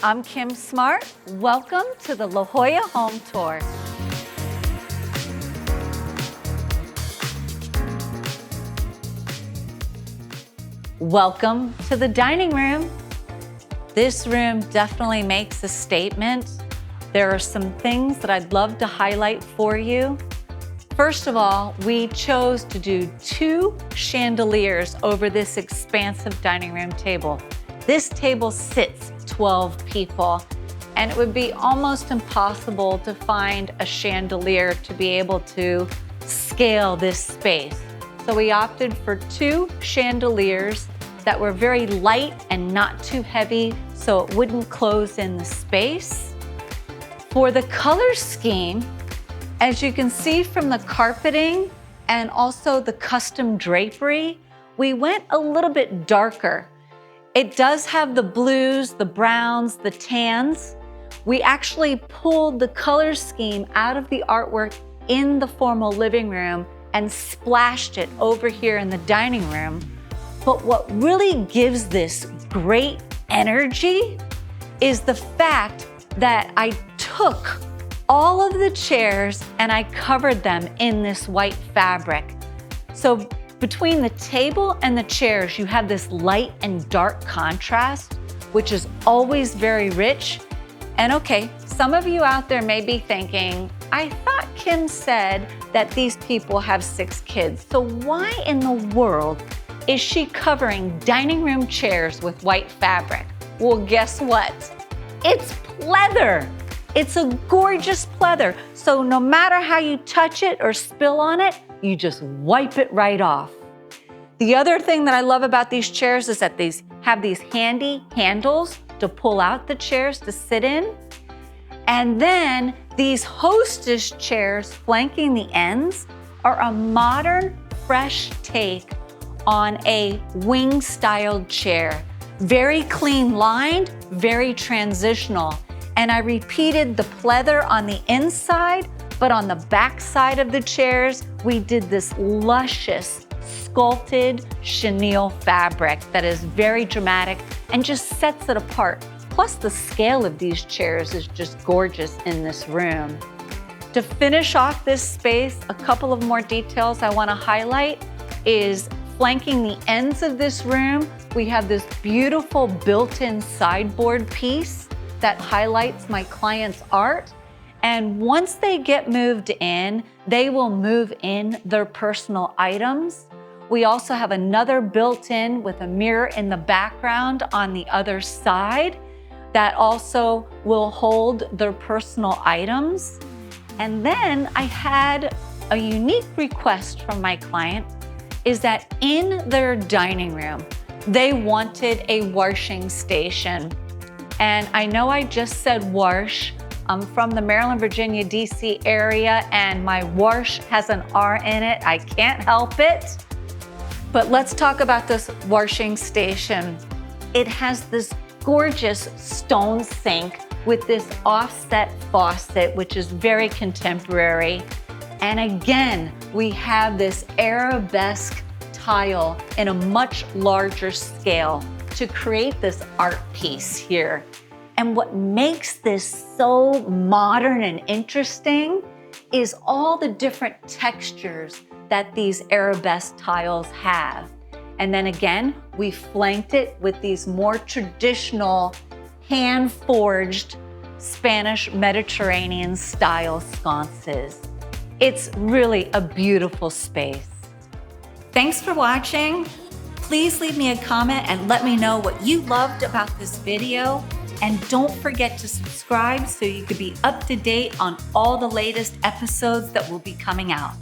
I'm Kim Smart. Welcome to the La Jolla Home Tour. Welcome to the dining room. This room definitely makes a statement. There are some things that I'd love to highlight for you. First of all, we chose to do 2 chandeliers over this expansive dining room table. This table sits 12 people, and it would be almost impossible to find a chandelier to be able to scale this space. So we opted for 2 chandeliers that were very light and not too heavy, so it wouldn't close in the space. For the color scheme, as you can see from the carpeting and also the custom drapery, we went a little bit darker. It does have the blues, the browns, the tans. We actually pulled the color scheme out of the artwork in the formal living room and splashed it over here in the dining room. But what really gives this great energy is the fact that I took all of the chairs and I covered them in this white fabric. So between the table and the chairs, you have this light and dark contrast, which is always very rich. And okay, some of you out there may be thinking, I thought Kim said that these people have 6 kids. So why in the world is she covering dining room chairs with white fabric? Well, guess what? It's pleather. It's a gorgeous pleather. So no matter how you touch it or spill on it, you just wipe it right off. The other thing that I love about these chairs is that these have these handy handles to pull out the chairs to sit in. And then these hostess chairs flanking the ends are a modern, fresh take on a wing-styled chair. Very clean lined, very transitional. And I repeated the pleather on the inside, but on the back side of the chairs, we did this luscious sculpted chenille fabric that is very dramatic and just sets it apart. Plus the scale of these chairs is just gorgeous in this room. To finish off this space, a couple of more details I want to highlight is flanking the ends of this room, we have this beautiful built-in sideboard piece that highlights my client's art. And once they get moved in, they will move in their personal items. We also have another built-in with a mirror in the background on the other side that also will hold their personal items. And then I had a unique request from my client is that in their dining room, they wanted a washing station. And I know I just said wash. I'm from the Maryland, Virginia, DC area, and my wash has an R in it. I can't help it. But let's talk about this washing station. It has this gorgeous stone sink with this offset faucet, which is very contemporary. And again, we have this arabesque tile in a much larger scale to create this art piece here. And what makes this so modern and interesting is all the different textures that these arabesque tiles have. And then again, we flanked it with these more traditional hand-forged Spanish Mediterranean style sconces. It's really a beautiful space. Thanks for watching. Please leave me a comment and let me know what you loved about this video. And don't forget to subscribe so you can be up to date on all the latest episodes that will be coming out.